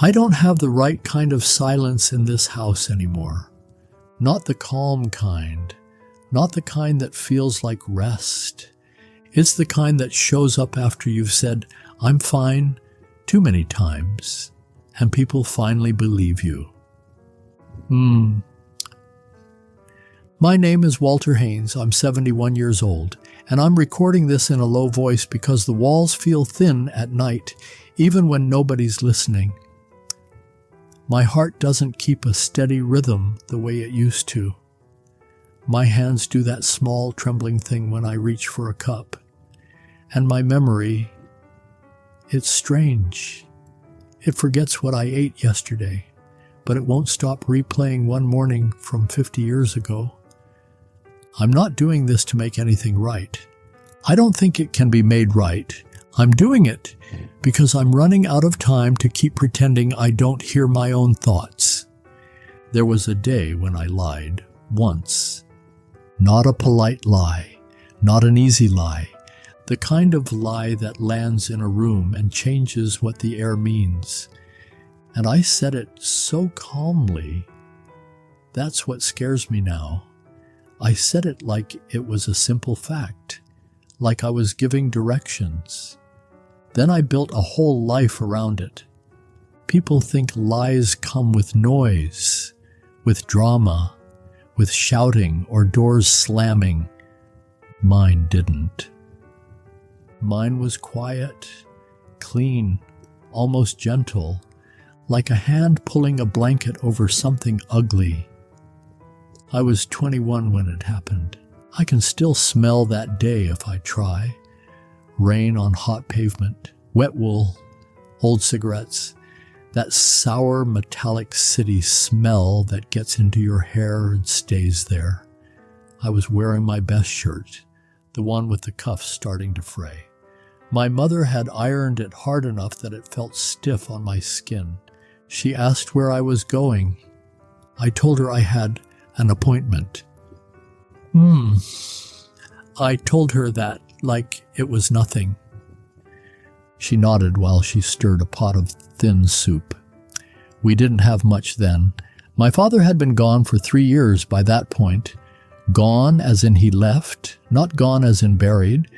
I don't have the right kind of silence in this house anymore. Not the calm kind. Not the kind that feels like rest. It's the kind that shows up after you've said, "I'm fine," too many times, and people finally believe you. My name is Walter Haines. I'm 71 years old, and I'm recording this in a low voice because the walls feel thin at night, even when nobody's listening. My heart doesn't keep a steady rhythm the way it used to. My hands do that small trembling thing when I reach for a cup. And my memory, it's strange. It forgets what I ate yesterday, but it won't stop replaying one morning from 50 years ago. I'm not doing this to make anything right. I don't think it can be made right. I'm doing it because I'm running out of time to keep pretending I don't hear my own thoughts. There was a day when I lied, once. Not a polite lie, not an easy lie, the kind of lie that lands in a room and changes what the air means. And I said it so calmly. That's what scares me now. I said it like it was a simple fact, like I was giving directions. Then I built a whole life around it. People think lies come with noise, with drama, with shouting or doors slamming. Mine didn't. Mine was quiet, clean, almost gentle, like a hand pulling a blanket over something ugly. I was 21 when it happened. I can still smell that day if I try. Rain on hot pavement, wet wool, old cigarettes, that sour metallic city smell that gets into your hair and stays there. I was wearing my best shirt, the one with the cuffs starting to fray. My mother had ironed it hard enough that it felt stiff on my skin. She asked where I was going. I told her I had an appointment. I told her that like it was nothing. She nodded while she stirred a pot of thin soup. We didn't have much then. My father had been gone for 3 years by that point. Gone as in he left, not gone as in buried.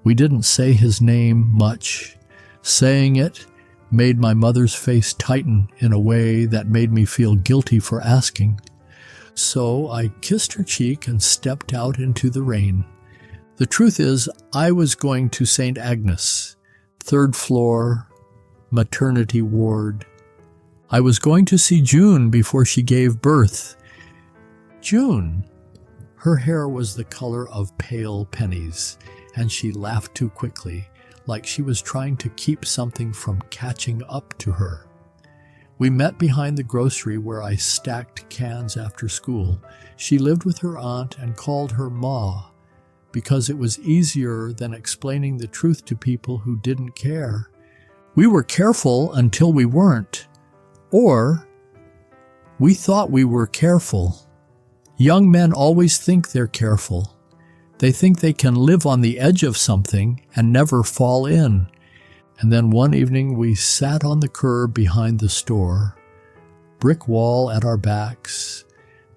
We didn't say his name much. Saying it made my mother's face tighten in a way that made me feel guilty for asking. So I kissed her cheek and stepped out into the rain. The truth is, I was going to St. Agnes, 3rd floor, maternity ward. I was going to see June before she gave birth. June. Her hair was the color of pale pennies, and she laughed too quickly, like she was trying to keep something from catching up to her. We met behind the grocery where I stacked cans after school. She lived with her aunt and called her Ma, because it was easier than explaining the truth to people who didn't care. We were careful until we weren't. Or we thought we were careful. Young men always think they're careful. They think they can live on the edge of something and never fall in. And then one evening we sat on the curb behind the store, brick wall at our backs,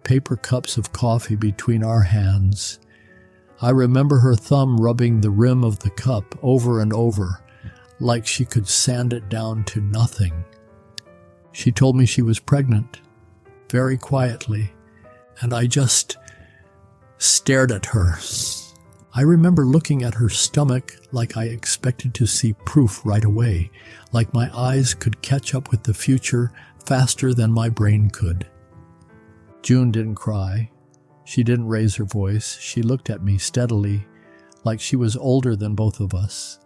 paper cups of coffee between our hands. I remember her thumb rubbing the rim of the cup over and over, like she could sand it down to nothing. She told me she was pregnant, very quietly, and I just stared at her. I remember looking at her stomach like I expected to see proof right away, like my eyes could catch up with the future faster than my brain could. June didn't cry. She didn't raise her voice. She looked at me steadily, like she was older than both of us,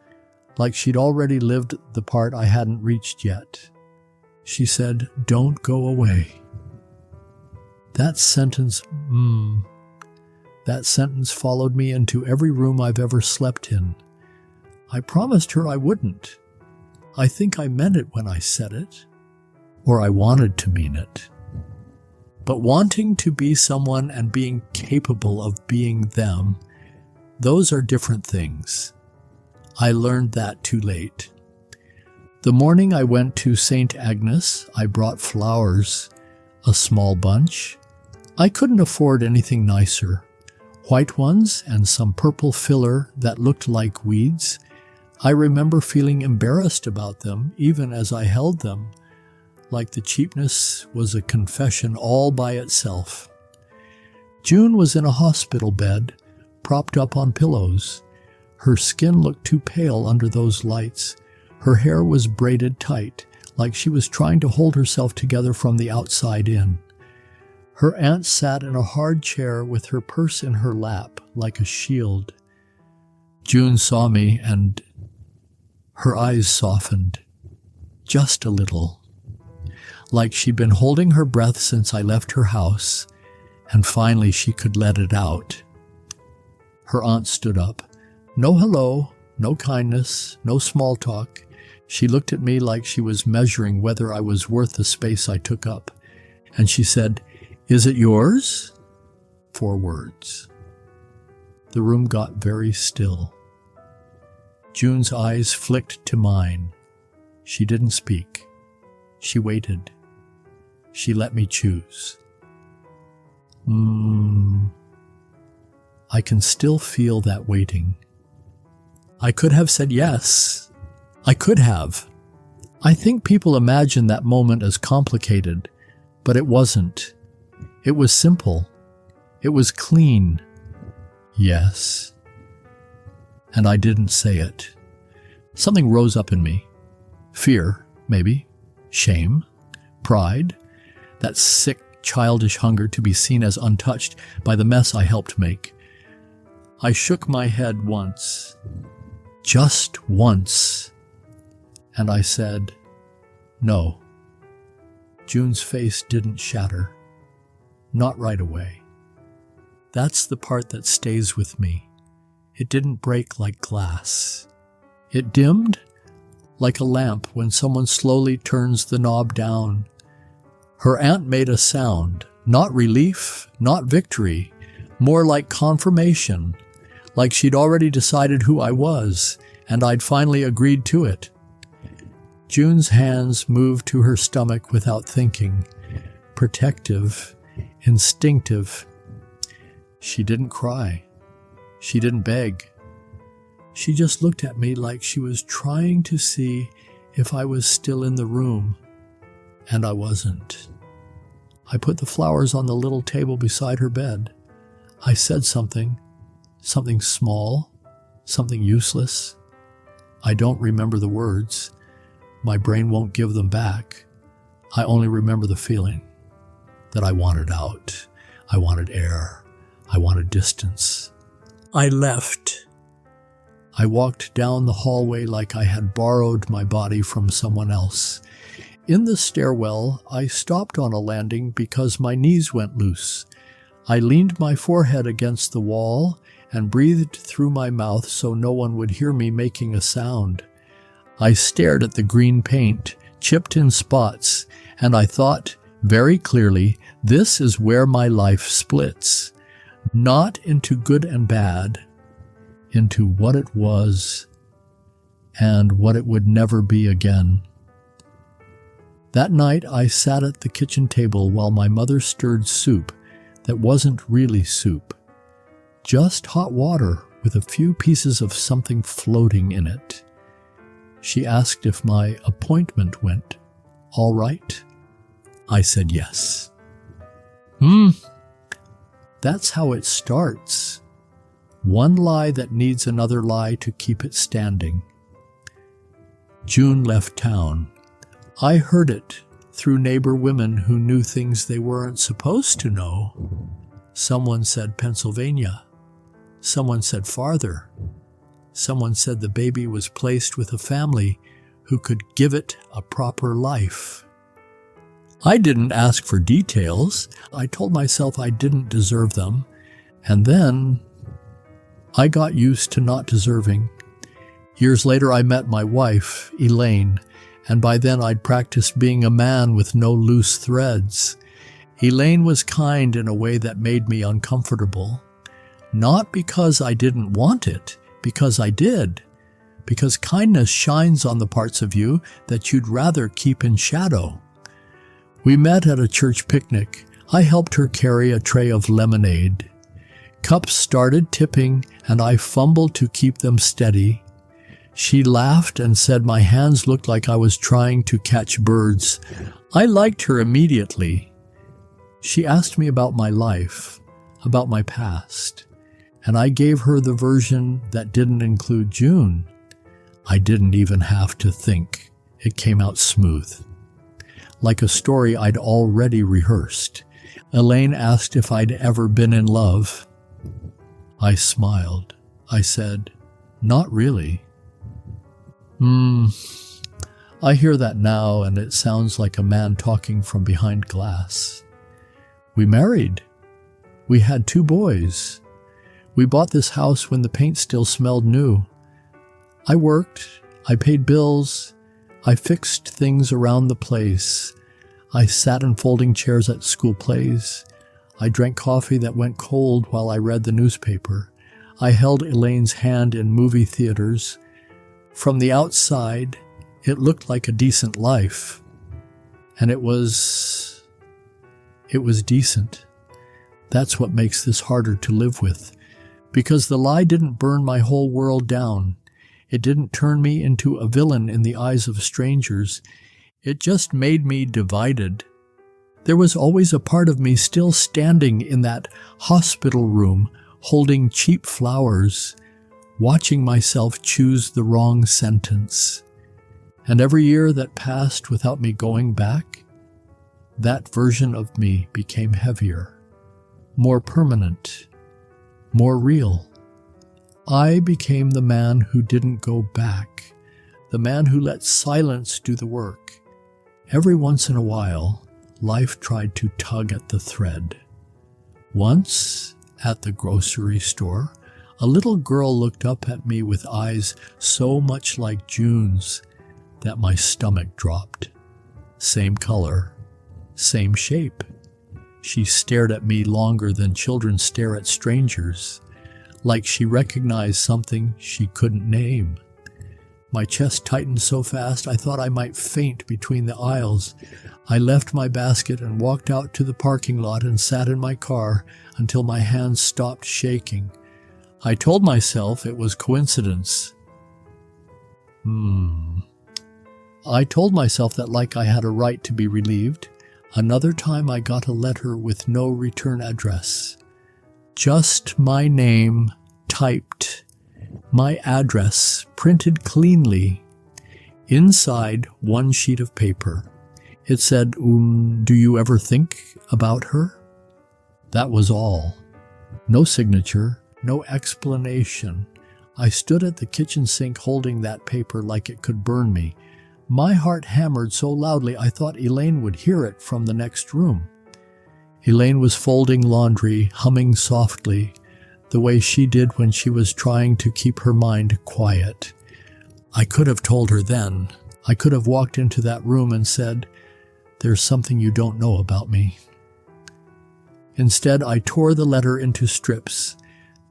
like she'd already lived the part I hadn't reached yet. She said, "Don't go away." That sentence followed me into every room I've ever slept in. I promised her I wouldn't. I think I meant it when I said it, or I wanted to mean it. But wanting to be someone and being capable of being them, those are different things. I learned that too late. The morning I went to St. Agnes, I brought flowers, a small bunch. I couldn't afford anything nicer. White ones and some purple filler that looked like weeds. I remember feeling embarrassed about them, even as I held them, like the cheapness was a confession all by itself. June was in a hospital bed, propped up on pillows. Her skin looked too pale under those lights. Her hair was braided tight, like she was trying to hold herself together from the outside in. Her aunt sat in a hard chair with her purse in her lap, like a shield. June saw me, and her eyes softened, just a little, like she'd been holding her breath since I left her house, and finally she could let it out. Her aunt stood up. No hello, no kindness, no small talk. She looked at me like she was measuring whether I was worth the space I took up. And she said, "Is it yours?" 4 words. The room got very still. June's eyes flicked to mine. She didn't speak. She waited. She let me choose. I can still feel that waiting. I could have said yes. I could have. I think people imagine that moment as complicated, but it wasn't. It was simple. It was clean. Yes. And I didn't say it. Something rose up in me. Fear, maybe. Shame. Pride. That sick, childish hunger to be seen as untouched by the mess I helped make. I shook my head once. Just once. And I said, no. June's face didn't shatter. Not right away. That's the part that stays with me. It didn't break like glass. It dimmed like a lamp when someone slowly turns the knob down. Her aunt made a sound, not relief, not victory, more like confirmation, like she'd already decided who I was, and I'd finally agreed to it. June's hands moved to her stomach without thinking, protective, instinctive. She didn't cry. She didn't beg. She just looked at me like she was trying to see if I was still in the room, and I wasn't. I put the flowers on the little table beside her bed. I said something small, something useless. I don't remember the words. My brain won't give them back. I only remember the feeling that I wanted out. I wanted air. I wanted distance. I left. I walked down the hallway like I had borrowed my body from someone else. In the stairwell, I stopped on a landing because my knees went loose. I leaned my forehead against the wall and breathed through my mouth so no one would hear me making a sound. I stared at the green paint, chipped in spots, and I thought very clearly, this is where my life splits. Not into good and bad, into what it was and what it would never be again. That night I sat at the kitchen table while my mother stirred soup that wasn't really soup, just hot water with a few pieces of something floating in it. She asked if my appointment went all right. I said yes. That's how it starts. One lie that needs another lie to keep it standing. June left town. I heard it through neighbor women who knew things they weren't supposed to know. Someone said Pennsylvania. Someone said farther. Someone said the baby was placed with a family who could give it a proper life. I didn't ask for details. I told myself I didn't deserve them. And then I got used to not deserving. Years later, I met my wife, Elaine, and by then I'd practiced being a man with no loose threads. Elaine was kind in a way that made me uncomfortable. Not because I didn't want it, because I did, because kindness shines on the parts of you that you'd rather keep in shadow. We met at a church picnic. I helped her carry a tray of lemonade. Cups started tipping, and I fumbled to keep them steady. She laughed and said my hands looked like I was trying to catch birds. I liked her immediately. She asked me about my life, about my past, and I gave her the version that didn't include June. I didn't even have to think. It came out smooth, like a story I'd already rehearsed. Elaine asked if I'd ever been in love. I smiled. I said, "Not really." I hear that now, and it sounds like a man talking from behind glass. We married. We had 2 boys. We bought this house when the paint still smelled new. I worked. I paid bills. I fixed things around the place. I sat in folding chairs at school plays. I drank coffee that went cold while I read the newspaper. I held Elaine's hand in movie theaters. From the outside, it looked like a decent life. And it was decent. That's what makes this harder to live with. Because the lie didn't burn my whole world down. It didn't turn me into a villain in the eyes of strangers. It just made me divided. There was always a part of me still standing in that hospital room, holding cheap flowers, watching myself choose the wrong sentence. And every year that passed without me going back, that version of me became heavier, more permanent, more real. I became the man who didn't go back, the man who let silence do the work. Every once in a while, life tried to tug at the thread. Once, at the grocery store, a little girl looked up at me with eyes so much like June's that my stomach dropped. Same color, same shape. She stared at me longer than children stare at strangers, like she recognized something she couldn't name. My chest tightened so fast I thought I might faint between the aisles. I left my basket and walked out to the parking lot and sat in my car until my hands stopped shaking. I told myself it was coincidence. I told myself that like I had a right to be relieved. Another time I got a letter with no return address. Just my name typed. My address printed cleanly. Inside one sheet of paper. It said, "Do you ever think about her?" That was all. No signature, no explanation. I stood at the kitchen sink holding that paper like it could burn me. My heart hammered so loudly I thought Elaine would hear it from the next room. Elaine was folding laundry, humming softly, the way she did when she was trying to keep her mind quiet. I could have told her then. I could have walked into that room and said, "There's something you don't know about me." Instead, I tore the letter into strips,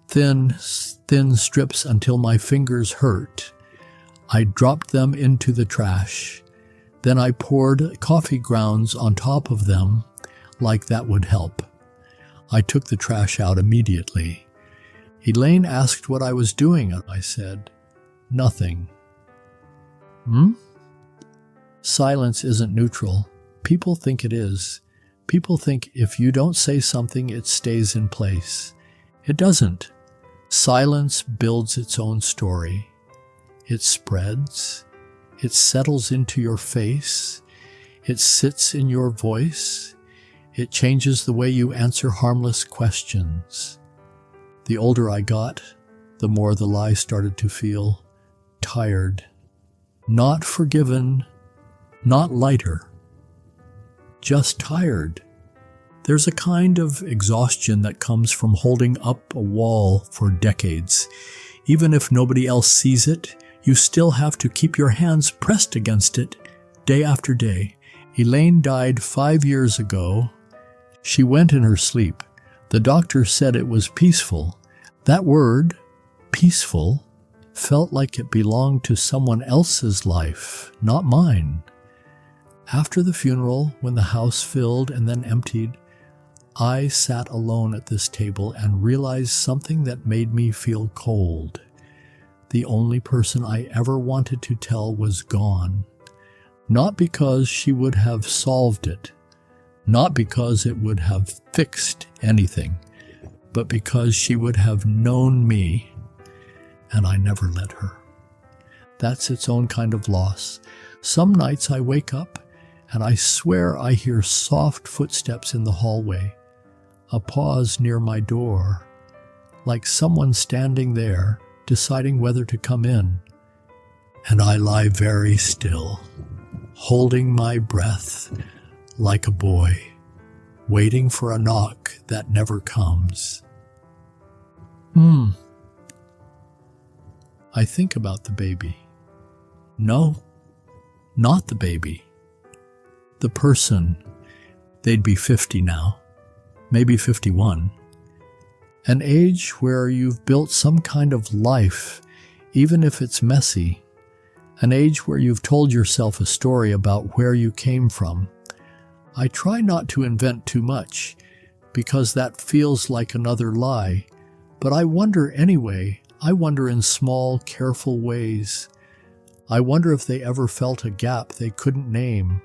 thin strips until my fingers hurt. I dropped them into the trash. Then I poured coffee grounds on top of them, like that would help. I took the trash out immediately. Elaine asked what I was doing. I said, "Nothing." Silence isn't neutral. People think it is. People think if you don't say something, it stays in place. It doesn't. Silence builds its own story. It spreads. It settles into your face. It sits in your voice. It changes the way you answer harmless questions. The older I got, the more the lie started to feel tired. Not forgiven, not lighter. Just tired. There's a kind of exhaustion that comes from holding up a wall for decades. Even if nobody else sees it, you still have to keep your hands pressed against it day after day. Elaine died 5 years ago. She went in her sleep. The doctor said it was peaceful. That word, peaceful, felt like it belonged to someone else's life, not mine. After the funeral, when the house filled and then emptied, I sat alone at this table and realized something that made me feel cold. The only person I ever wanted to tell was gone. Not because she would have solved it, not because it would have fixed anything, but because she would have known me, and I never let her. That's its own kind of loss. Some nights I wake up, and I swear I hear soft footsteps in the hallway, a pause near my door, like someone standing there, deciding whether to come in. And I lie very still, holding my breath like a boy, waiting for a knock that never comes. I think about the baby. No, not the baby. The person. They'd be 50 now, maybe 51. An age where you've built some kind of life, even if it's messy. An age where you've told yourself a story about where you came from. I try not to invent too much, because that feels like another lie. But I wonder anyway. I wonder in small, careful ways. I wonder if they ever felt a gap they couldn't name.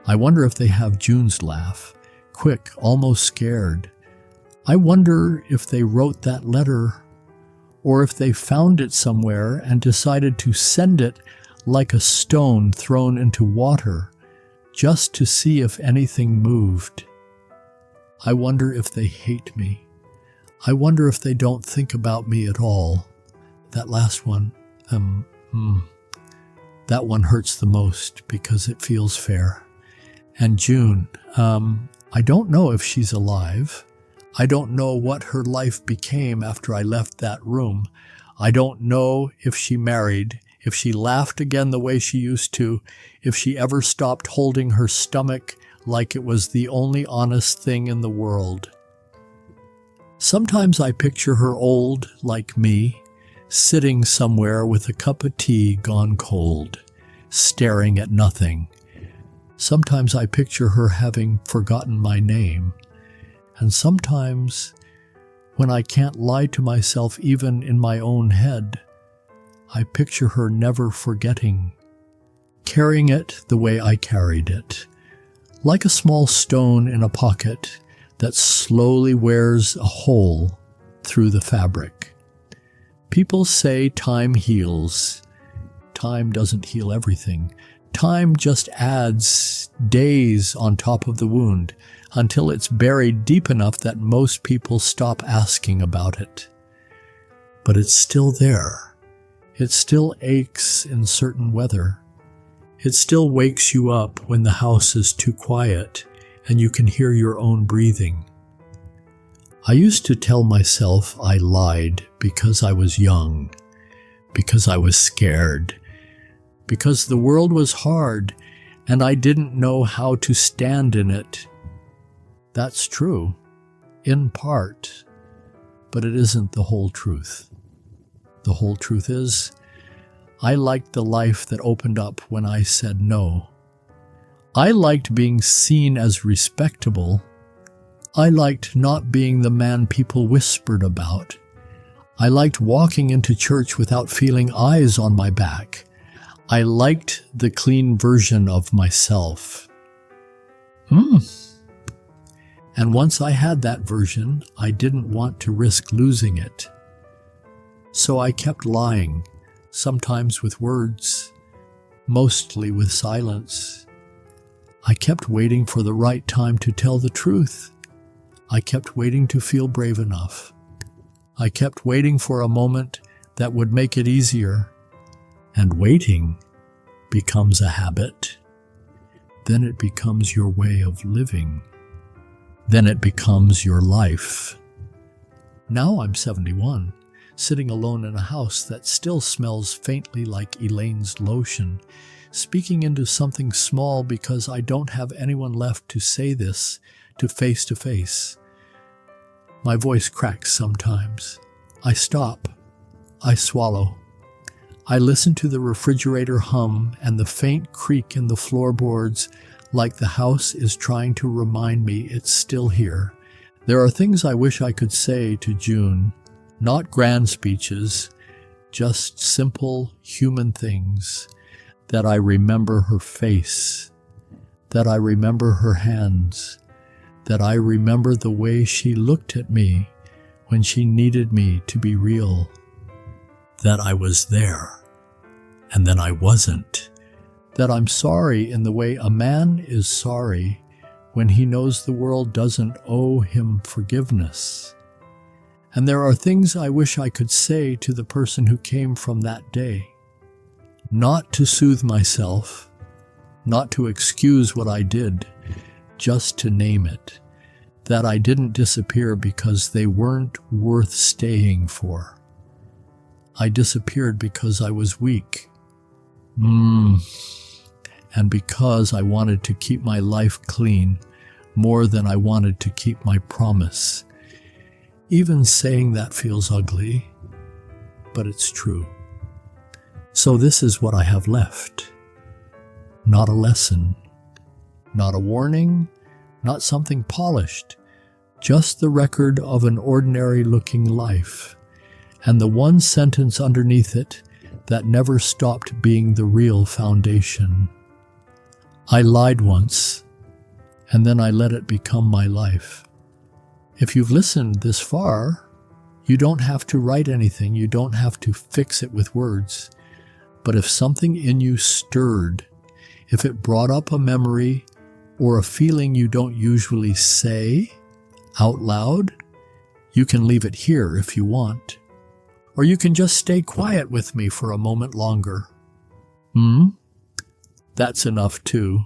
I wonder if they have June's laugh, quick, almost scared. I wonder if they wrote that letter, or if they found it somewhere and decided to send it like a stone thrown into water, just to see if anything moved. I wonder if they hate me. I wonder if they don't think about me at all. That last one, that one hurts the most because it feels fair. And June, I don't know if she's alive. I don't know what her life became after I left that room. I don't know if she married, if she laughed again the way she used to, if she ever stopped holding her stomach like it was the only honest thing in the world. Sometimes I picture her old, like me, sitting somewhere with a cup of tea gone cold, staring at nothing. Sometimes I picture her having forgotten my name. And sometimes, when I can't lie to myself even in my own head, I picture her never forgetting, carrying it the way I carried it, like a small stone in a pocket that slowly wears a hole through the fabric. People say time heals. Time doesn't heal everything. Time just adds days on top of the wound until it's buried deep enough that most people stop asking about it. But it's still there. It still aches in certain weather. It still wakes you up when the house is too quiet and you can hear your own breathing. I used to tell myself I lied because I was young, because I was scared, because the world was hard and I didn't know how to stand in it. That's true, in part, but it isn't the whole truth. The whole truth is, I liked the life that opened up when I said no. I liked being seen as respectable. I liked not being the man people whispered about. I liked walking into church without feeling eyes on my back. I liked the clean version of myself. And once I had that version, I didn't want to risk losing it. So I kept lying, sometimes with words, mostly with silence. I kept waiting for the right time to tell the truth. I kept waiting to feel brave enough. I kept waiting for a moment that would make it easier. And waiting becomes a habit. Then it becomes your way of living. Then it becomes your life. Now I'm 71, sitting alone in a house that still smells faintly like Elaine's lotion, speaking into something small because I don't have anyone left to say this to face. My voice cracks sometimes. I stop. I swallow. I listen to the refrigerator hum and the faint creak in the floorboards, like the house is trying to remind me it's still here. There are things I wish I could say to June, not grand speeches, just simple human things, that I remember her face, that I remember her hands, that I remember the way she looked at me when she needed me to be real, that I was there, and then I wasn't, that I'm sorry in the way a man is sorry when he knows the world doesn't owe him forgiveness. And there are things I wish I could say to the person who came from that day, not to soothe myself, not to excuse what I did, just to name it, that I didn't disappear because they weren't worth staying for. I disappeared because I was weak. And because I wanted to keep my life clean more than I wanted to keep my promise. Even saying that feels ugly, but it's true. So this is what I have left. Not a lesson, not a warning, not something polished, just the record of an ordinary-looking life, and the one sentence underneath it that never stopped being the real foundation. I lied once, and then I let it become my life. If you've listened this far, you don't have to write anything, you don't have to fix it with words. But if something in you stirred, if it brought up a memory or a feeling you don't usually say out loud, you can leave it here if you want. Or you can just stay quiet with me for a moment longer. That's enough too.